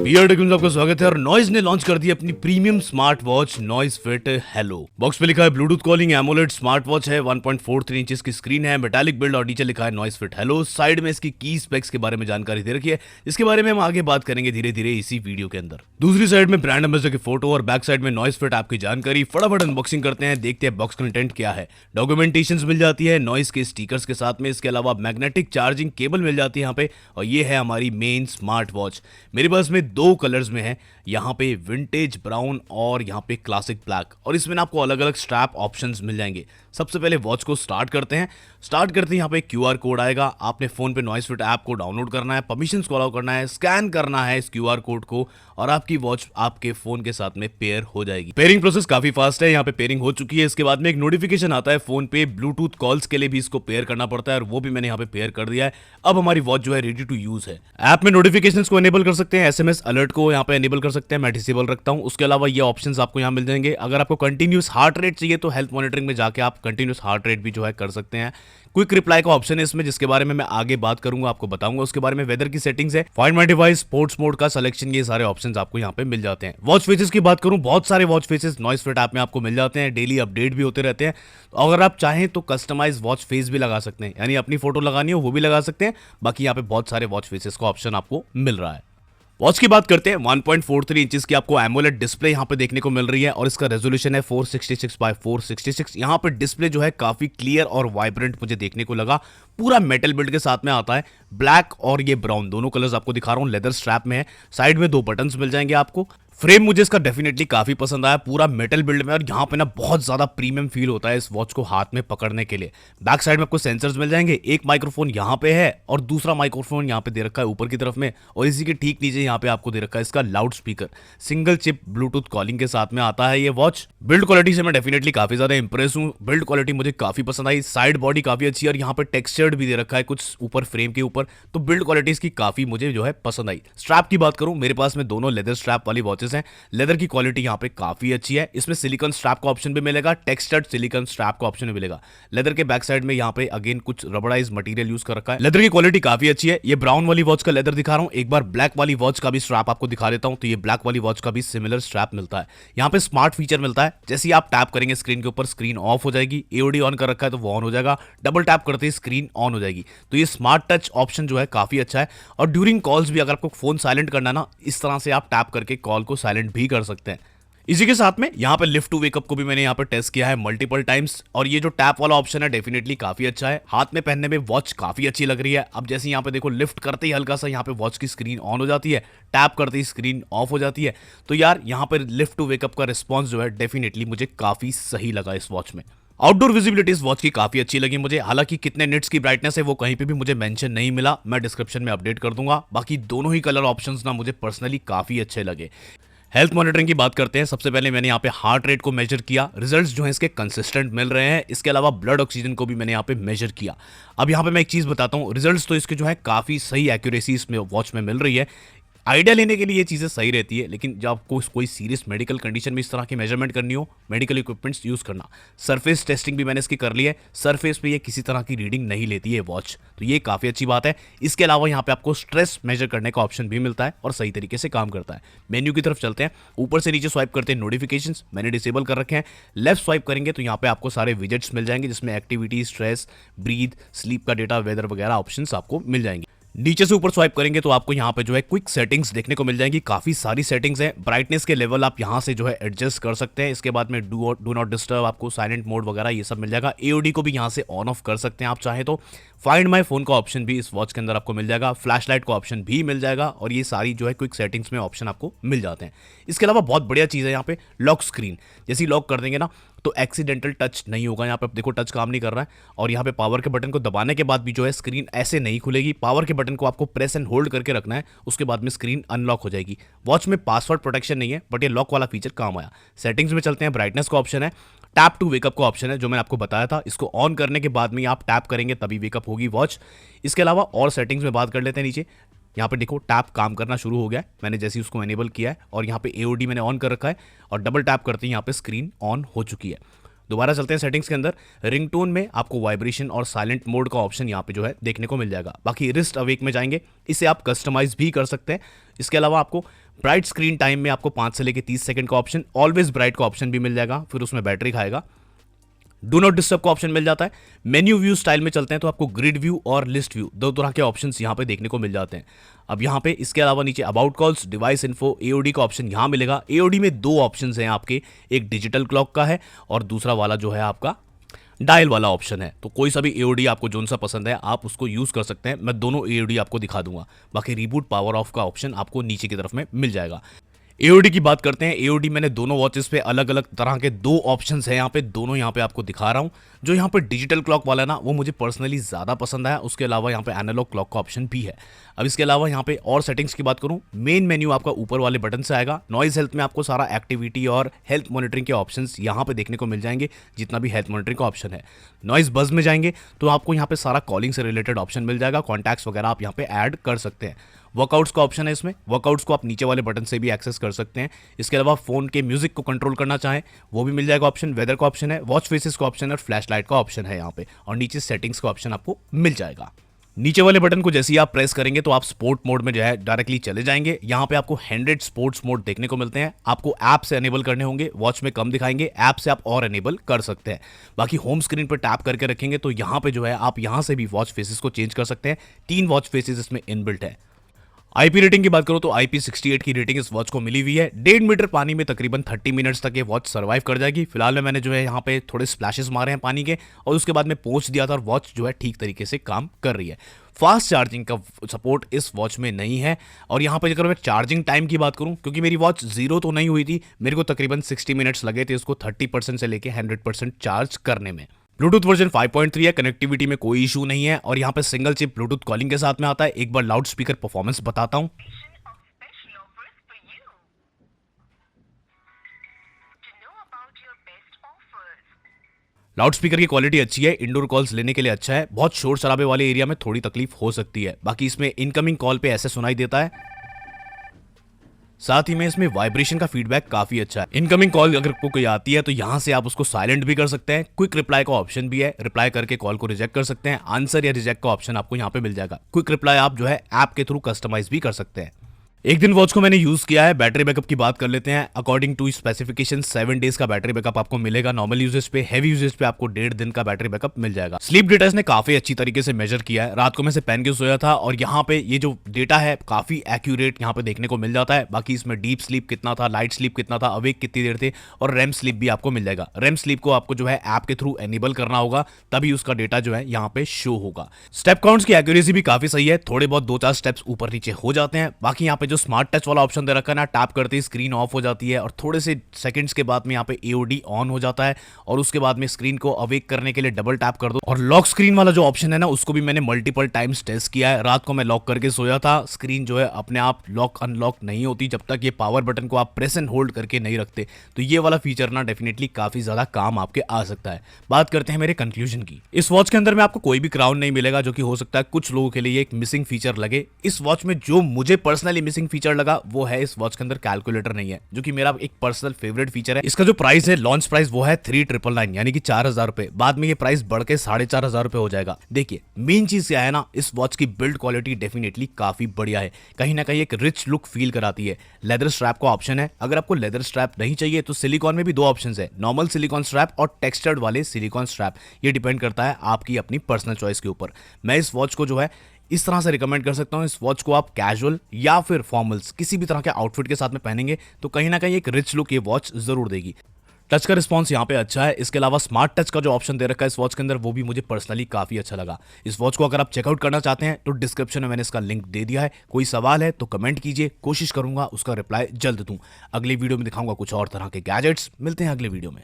Beard take में आपका स्वागत है। और नॉइज ने लॉन्च कर दी अपनी premium smart watch noise fit hello. Box पे लिखा है Bluetooth calling AMOLED smart watch है, 1.43 इंचेस की स्क्रीन है, मेटालिक बिल्ड और नीचे लिखा है नॉइज फिट हेलो। साइड में इसकी की स्पेक्स के बारे में जानकारी दे रखी है, इसके बारे में हम आगे बात करेंगे धीरे धीरे इसी वीडियो के अंदर। दूसरी साइड में ब्रांड एम्बेसडर की फोटो और बैक साइड में नॉइज फिट ऐप की जानकारी। फटाफट अनबॉक्सिंग करते हैं, देखते हैं बॉक्स कंटेंट क्या है। डॉक्यूमेंटेशन मिल जाती है नॉइज के स्टिकर्स के साथ में, इसके अलावा मैग्नेटिक चार्जिंग केबल मिल जाती है यहाँ पे। और ये है हमारी मेन स्मार्ट वॉच। मेरे पास में दो कलर्स में है, यहाँ पे विंटेज ब्राउन और यहाँ पे क्लासिक ब्लैक, और इसमें ना आपको अलग अलग स्ट्रैप ऑप्शंस मिल जाएंगे। सबसे पहले वॉच को स्टार्ट करते हैं। यहाँ पे क्यूआर कोड आएगा, आपने फोन पे नॉइज फिट ऐप को डाउनलोड करना है, परमिशंस को अलाउ करना है, स्कैन करना है इस क्यूआर कोड को और आपकी वॉच आपके फोन के साथ में पेयर हो जाएगी। पेयरिंग प्रोसेस काफी फास्ट है, यहाँ पे पेयरिंग हो चुकी है। इसके बाद में एक नोटिफिकेशन आता है फोन पे, ब्लूटूथ कॉल्स के लिए भी इसको पेयर करना पड़ता है और वो भी मैंने यहाँ पे पेयर कर दिया है। अब हमारी वॉच जो है रेडी टू यूज है। ऐप में नोटिफिकेशंस को एनेबल कर सकते हैं, एसएमएस अलर्ट को यहाँ पे एनेबल कर सकते हैं, मैं डिसेबल रखता हूँ। उसके अलावा ये ऑप्शंस आपको यहाँ मिल जाएंगे। अगर आपको कंटिन्यूस हार्ट रेट चाहिए तो हेल्थ मॉनिटरिंग में जाके आप कंटिन्यूस हार्ट रेट भी जो है कर सकते हैं। क्विक रिप्लाई का ऑप्शन है इसमें, जिसके बारे में मैं आगे बात करूंगा, आपको बताऊंगा उसके बारे में। वेदर की सेटिंग्स है, find my device, sports mode का सिलेक्शन, ये सारे ऑप्शंस आपको यहाँ पे मिल जाते हैं। वॉच फेसेस की बात करूं, बहुत सारे watch faces noise fit app में आपको मिल जाते हैं, डेली अपडेट भी होते रहते हैं। तो अगर आप चाहें तो कस्टमाइज वॉच फेस भी लगा सकते हैं, यानी अपनी फोटो लगानी हो वो भी लगा सकते हैं। बाकी यहाँ पे बहुत सारे वॉच फेसेस का ऑप्शन आपको मिल रहा है। वॉच की बात करते हैं, 1.43 इंचेस की आपको एमोलेड डिस्प्ले यहाँ पे देखने को मिल रही है और इसका रेजोल्यूशन है 466 बाय 466। यहाँ पे डिस्प्ले जो है काफी क्लियर और वाइब्रेंट मुझे देखने को लगा। पूरा मेटल बिल्ड के साथ में आता है, ब्लैक और ये ब्राउन दोनों कलर्स आपको दिखा रहा हूँ। लेदर स्ट्रैप में है, साइड में दो बटन्स मिल जाएंगे आपको। फ्रेम मुझे इसका डेफिनेटली काफी पसंद आया, पूरा मेटल बिल्ड में, और यहाँ पे ना बहुत ज्यादा प्रीमियम फील होता है इस वॉच को हाथ में पकड़ने के लिए। बैक साइड में आपको सेंसर्स मिल जाएंगे, एक माइक्रोफोन यहाँ पे है और दूसरा माइक्रोफोन यहाँ पे दे रखा है ऊपर की तरफ में, और इसी के ठीक नीचे यहाँ पे आपको दे रखा है इसका loud speaker. Single chip Bluetooth calling के साथ में आता है ये वॉच। बिल्ड क्वालिटी से मैं डेफिनेटली काफी ज्यादा इंप्रेस हूँ, बिल्ड क्वालिटी मुझे काफी पसंद आई। साइड बॉडी काफी अच्छी है और यहाँ पे टेक्सचर्ड भी दे रखा है कुछ ऊपर फ्रेम के ऊपर, तो बिल्ड क्वालिटी इसकी काफी मुझे जो है पसंद आई। स्ट्रैप की बात करूं, मेरे पास में दोनों लेदर स्ट्रैप वाली वॉचेस हैं। लेदर की क्वालिटी यहाँ पे काफी अच्छी है, इसमें सिलिकॉन स्ट्रैप का ऑप्शन भी मिलेगा, टेक्सचर्ड सिलिकॉन स्ट्रैप का ऑप्शन भी मिलेगा। लेदर के बैक साइड में यहाँ पे अगेन कुछ रबड़ाइज मटेरियल यूज कर रखा है। लेदर की क्वालिटी काफी अच्छी है। ये ब्राउन वाली वॉच का लेदर दिखा रहा हूँ, एक बार ब्लैक वाली वॉच का भी स्ट्रैप आपको दिखा देता हूँ। तो ये ब्लैक वाली वॉच का भी सिमिलर स्ट्रैप मिलता है। यहाँ पे स्मार्ट फीचर मिलता है, जैसे आप टैप करेंगे स्क्रीन के ऊपर स्क्रीन ऑफ हो जाएगी, एओडी ऑन कर रखा है तो वो ऑन हो जाएगा, डबल टैप करते ही स्क्रीन ऑन हो जाएगी। तो ये स्मार्ट टच ऑप्शन जो है काफी अच्छा है। और ड्यूरिंग कॉल्स भी अगर आपको फोन साइलेंट करना ना, इस तरह से आप टैप करके कॉल को साइलेंट भी कर सकते हैं। इसी के साथ में यहाँ पे लिफ्ट टू वेकअप को भी मैंने यहाँ पे टेस्ट किया है मल्टीपल टाइम्स, और ये जो टैप वाला ऑप्शन है डेफिनेटली काफी अच्छा है। हाथ में पहनने में वॉच काफी अच्छी लग रही है। अब जैसे यहाँ पे देखो, लिफ्ट करते ही हल्का सा यहाँ पे वॉच की स्क्रीन ऑन हो जाती है, टैप करते ही स्क्रीन ऑफ हो जाती है। तो यार यहाँ पे लिफ्ट टू वेकअप का रिस्पॉन्स जो है डेफिनेटली मुझे काफी सही लगा इस वॉच में। आउटडोर विजिबिलिटी इस वॉच की काफी अच्छी लगी मुझे। हालांकि कितने निट्स की ब्राइटनेस है वो कहीं पे भी मुझे मेंशन नहीं मिला, मैं डिस्क्रिप्शन में अपडेट कर दूंगा। बाकी दोनों ही कलर ऑप्शंस ना मुझे पर्सनली काफी अच्छे लगे। हेल्थ मॉनिटरिंग की बात करते हैं। सबसे पहले मैंने यहाँ पे हार्ट रेट को मेजर किया, रिजल्ट्स जो है इसके कंसिस्टेंट मिल रहे हैं। इसके अलावा ब्लड ऑक्सीजन को भी मैंने यहाँ पे मेजर किया। अब यहाँ पे मैं एक चीज बताता हूँ, रिजल्ट्स तो इसके जो है काफी सही एक्यूरेसी इसमें वॉच में मिल रही है। आइडिया लेने के लिए ये चीज़ें सही रहती है, लेकिन जब आपको कोई सीरियस मेडिकल कंडीशन में इस तरह की मेजरमेंट करनी हो, मेडिकल इक्विपमेंट्स यूज़ करना। सरफेस टेस्टिंग भी मैंने इसकी कर ली है, सरफेस पे ये किसी तरह की रीडिंग नहीं लेती है वॉच, तो ये काफ़ी अच्छी बात है। इसके अलावा यहाँ पे आपको स्ट्रेस मेजर करने का ऑप्शन भी मिलता है और सही तरीके से काम करता है। मेन्यू की तरफ चलते हैं, ऊपर से नीचे स्वाइप करते हैं, नोटिफिकेशंस मैंने डिसेबल कर रखे हैं। लेफ्ट स्वाइप करेंगे तो यहाँ पे आपको सारे विजेट्स मिल जाएंगे, जिसमें एक्टिविटी, स्ट्रेस, ब्रीथ, स्लीप का डेटा, वेदर वगैरह ऑप्शंस आपको मिल जाएंगे। नीचे से ऊपर स्वाइप करेंगे तो आपको यहाँ पे जो है क्विक सेटिंग्स देखने को मिल जाएंगी, काफी सारी सेटिंग्स हैं। ब्राइटनेस के लेवल आप यहाँ से जो है एडजस्ट कर सकते हैं। इसके बाद में डू नॉट डिस्टर्ब, आपको साइलेंट मोड वगैरह ये सब मिल जाएगा। एओडी को भी यहाँ से ऑन ऑफ कर सकते हैं आप चाहे तो। फाइंड माय फोन का ऑप्शन भी इस वॉच के अंदर आपको मिल जाएगा, फ्लैश लाइट का ऑप्शन भी मिल जाएगा, और ये सारी जो है क्विक सेटिंग्स में ऑप्शन आपको मिल जाते हैं। इसके अलावा बहुत बढ़िया चीज़ है यहाँ पे लॉक स्क्रीन। जैसे ही लॉक कर देंगे ना तो एक्सीडेंटल टच नहीं होगा। यहाँ पे देखो टच काम नहीं कर रहा है, और यहाँ पे पावर के बटन को दबाने के बाद भी जो है स्क्रीन ऐसे नहीं खुलेगी। पावर के बटन को आपको प्रेस एंड होल्ड करके रखना है, उसके बाद में स्क्रीन अनलॉक हो जाएगी। वॉच में पासवर्ड प्रोटेक्शन नहीं है, बट ये लॉक वाला फीचर काम आया। सेटिंग्स में चलते हैं, ब्राइटनेस का ऑप्शन है, टैप टू वेकअप का ऑप्शन है जो मैंने आपको बताया था। इसको ऑन करने के बाद में आप टैप करेंगे तभी वेकअप होगी वॉच। इसके अलावा और सेटिंग्स में बात कर लेते हैं। नीचे यहाँ पे देखो टैप काम करना शुरू हो गया है, मैंने जैसे ही उसको एनेबल किया है, और यहाँ पे एओडी मैंने ऑन कर रखा है, और डबल टैप करते ही यहाँ पे स्क्रीन ऑन हो चुकी है। दोबारा चलते हैं सेटिंग्स के अंदर। रिंगटोन में आपको वाइब्रेशन और साइलेंट मोड का ऑप्शन यहाँ पे जो है देखने को मिल जाएगा। बाकी रिस्ट अवेक में जाएंगे, इसे आप कस्टमाइज भी कर सकते हैं। इसके अलावा आपको ब्राइट स्क्रीन टाइम में आपको 5 से लेकर 30 सेकंड का ऑप्शन, ऑलवेज ब्राइट का ऑप्शन भी मिल जाएगा, फिर उसमें बैटरी खाएगा। डू नॉट डिस्टर्ब का ऑप्शन मिल जाता है। मेन्यू व्यू स्टाइल में चलते हैं तो आपको ग्रिड व्यू और लिस्ट व्यू दो तरह के ऑप्शंस यहाँ पे देखने को मिल जाते हैं। अब यहाँ पे इसके अलावा नीचे about calls, device info, AOD का ऑप्शन यहाँ मिलेगा। एओडी में दो ऑप्शंस हैं आपके, एक डिजिटल क्लॉक का है और दूसरा वाला जो है आपका डायल वाला ऑप्शन है। तो कोई सा भी एओडी आपको जोन सा पसंद है आप उसको यूज कर सकते हैं। मैं दोनों एओडी आपको दिखा दूंगा। बाकी रिबूट पावर ऑफ का ऑप्शन आपको नीचे की तरफ में मिल जाएगा। एओडी की बात करते हैं। एओडी मैंने दोनों वॉचेस पे अलग अलग तरह के दो ऑप्शंस हैं यहाँ पे, दोनों यहाँ पे आपको दिखा रहा हूँ। जो यहाँ पे डिजिटल क्लॉक वाला ना वो मुझे पर्सनली ज़्यादा पसंद है। उसके अलावा यहाँ पे एनालॉग क्लॉक का ऑप्शन भी है। अब इसके अलावा यहाँ पे और सेटिंग्स की बात करूँ, मेन मेन्यू आपका ऊपर वाले बटन से आएगा। नॉइज हेल्थ में आपको सारा एक्टिविटी और हेल्थ मॉनिटरिंग के ऑप्शंस यहाँ पे देखने को मिल जाएंगे, जितना भी हेल्थ मॉनिटरिंग का ऑप्शन है। नॉइज बज में जाएंगे तो आपको यहाँ पे सारा कॉलिंग से रिलेटेड ऑप्शन मिल जाएगा। कॉन्टैक्ट्स वगैरह आप यहाँ पे ऐड कर सकते हैं। वर्कआउट्स का ऑप्शन है इसमें, वर्कआउट्स को आप नीचे वाले बटन से भी एक्सेस कर सकते हैं। इसके अलावा फोन के म्यूजिक को कंट्रोल करना चाहें वो भी मिल जाएगा ऑप्शन। वेदर का ऑप्शन है, वॉच फेसेस का ऑप्शन है और फ्लैश लाइट का ऑप्शन है यहाँ पे, और नीचे सेटिंग्स का ऑप्शन आपको मिल जाएगा। नीचे वाले बटन को जैसे ही आप प्रेस करेंगे तो आप स्पोर्ट मोड में जो है डायरेक्टली चले जाएंगे। यहाँ पे आपको 100 स्पोर्ट्स मोड देखने को मिलते हैं। आपको ऐप से एनेबल करने होंगे, वॉच में कम दिखाएंगे, ऐप से आप और एनेबल कर सकते हैं। बाकी होम स्क्रीन पर टैप करके रखेंगे तो यहाँ पे जो है आप यहाँ से भी वॉच फेसेस को चेंज कर सकते हैं। 3 वॉच फेसेस इसमें इनबिल्ट है। आईपी रेटिंग की बात करो तो IP68 की रेटिंग इस वॉच को मिली हुई है। 1.5 मीटर पानी में तकरीबन 30 मिनट्स तक ये वॉच सर्वाइव कर जाएगी। फिलहाल में मैंने जो है यहाँ पे थोड़े स्प्लैशेस मारे हैं पानी के और उसके बाद में पोंछ दिया था और वॉच जो है ठीक तरीके से काम कर रही है। फास्ट चार्जिंग का सपोर्ट इस वॉच में नहीं है। और यहाँ पर अगर मैं चार्जिंग टाइम की बात करूँ, क्योंकि मेरी वॉच जीरो तो नहीं हुई थी, मेरे को तकरीबन 60 मिनट्स लगे थे उसको 30% से लेके 100% चार्ज करने में। ब्लूटूथ वर्जन 5.3 है, कनेक्टिविटी में कोई इशू नहीं है और यहाँ पे सिंगल चिप ब्लूटूथ कॉलिंग के साथ में आता है। एक बार लाउड स्पीकर परफॉर्मेंस बताता हूँ। लाउड स्पीकर की क्वालिटी अच्छी है, इंडोर कॉल्स लेने के लिए अच्छा है। बहुत शोर शराबे वाले एरिया में थोड़ी तकलीफ हो सकती है। बाकी इसमें इनकमिंग कॉल पे ऐसे सुनाई देता है। साथ ही में इसमें वाइब्रेशन का फीडबैक काफी अच्छा है। इनकमिंग कॉल अगर कोई आती है तो यहाँ से आप उसको साइलेंट भी कर सकते हैं। क्विक रिप्लाई का ऑप्शन भी है, रिप्लाई करके कॉल को रिजेक्ट कर सकते हैं। आंसर या रिजेक्ट का ऑप्शन आपको यहाँ पे मिल जाएगा। क्विक रिप्लाई आप जो है ऐप के थ्रू कस्टमाइज भी कर सकते हैं। एक दिन वॉच को मैंने यूज किया है। बैटरी बैकअप की बात कर लेते हैं। अकॉर्डिंग टू स्पेसिफिकेशन 7 डेज का बैटरी बैकअप आपको मिलेगा नॉर्मल यूजेज पे। हैवी यूजेज पे आपको 1.5 दिन का बैटरी बैकअप मिल जाएगा। स्लीप डेटा इसने काफी अच्छी तरीके से मेजर किया है। रात को मैं से पहन के सोया था और यहाँ पे ये जो डेटा है काफी एक्यूरेट यहाँ पे देखने को मिल जाता है। बाकी इसमें डीप स्लीप कितना था, लाइट स्लीप कितना था, अवेक कितनी देर थे और रेम स्लीप भी आपको मिल जाएगा। रेम स्लीप को आपको जो है ऐप के थ्रू एनेबल करना होगा, तभी उसका डेटा जो है यहाँ पे शो होगा। स्टेप काउंट्स की एक्यूरेसी भी काफी सही है, थोड़े बहुत 2-4 स्टेप्स ऊपर नीचे हो जाते हैं। बाकी यहाँ पे जो स्मार्ट टच वाला ऑप्शन दे रखा है ना, टैप करते ही स्क्रीन ऑफ हो जाती है और थोड़े से सेकंड्स के बाद में यहाँ पे एओडी ऑन हो जाता है और उसके बाद में स्क्रीन को अवेक करने के लिए डबल टैप कर दो। और लॉक स्क्रीन वाला जो ऑप्शन है ना, उसको भी मैंने मल्टीपल टाइम्स टेस्ट किया है। रात को मैं लॉक करके सोया था, स्क्रीन जो है अपने आप लॉक अनलॉक नहीं होती जब तक ये पावर बटन को आप प्रेस एंड होल्ड करके नहीं रखते। तो ये वाला फीचर ना डेफिनेटली काफी ज्यादा काम आपके आ सकता है। बात करते हैं मेरे कंक्लूजन की। इस वॉच के अंदर में आपको कोई भी क्राउन नहीं मिलेगा, जो कि हो सकता है कुछ लोगों के लिए एक मिसिंग फीचर लगे। इस वॉच में जो मुझे पर्सनली मिसिंग फीचर लगा वो है इस वॉच के अंदर कैलकुलेटर नहीं है, जो कि मेरा एक पर्सनल फेवरेट फीचर है। इसका जो प्राइस है, लॉन्च प्राइस, वो है 3999 यानी कि 4000 रुपए। बाद में ये प्राइस बढ़ के 4500 रुपए हो जाएगा। देखिए मेन चीज क्या है ना, इस वॉच की बिल्ड क्वालिटी डेफिनेटली काफी बढ़िया है। कहीं ना कहीं एक रिच लुक फील कराती है। लेदर स्ट्रैप का ऑप्शन है। अगर आपको लेदर स्ट्रैप नहीं चाहिए तो सिलिकॉन में भी 2 ऑप्शन है, नॉर्मल सिलिकॉन स्ट्रैप और टेक्सचर्ड वाले सिलिकॉन स्ट्रैप। ये डिपेंड करता है आपकी अपनी पर्सनल चॉइस के ऊपर। मैं इस वॉच को जो है इस तरह से रिकमेंड कर सकता हूं। इस वॉच को आप कैजुअल या फिर फॉर्मल्स किसी भी तरह के आउटफिट के साथ में पहनेंगे तो कहीं ना कहीं एक रिच लुक ये वॉच जरूर देगी। टच का रिस्पॉन्स यहाँ पे अच्छा है। इसके अलावा स्मार्ट टच का जो ऑप्शन दे रखा है इस वॉच के अंदर, वो भी मुझे पर्सनली काफी अच्छा लगा। इस वॉच को अगर आप चेकआउट करना चाहते हैं तो डिस्क्रिप्शन में मैंने इसका लिंक दे दिया है। कोई सवाल है तो कमेंट कीजिए, कोशिश करूंगा उसका रिप्लाई जल्द दूं। अगली वीडियो में दिखाऊंगा कुछ और तरह के गैजेट्स। मिलते हैं अगले वीडियो में।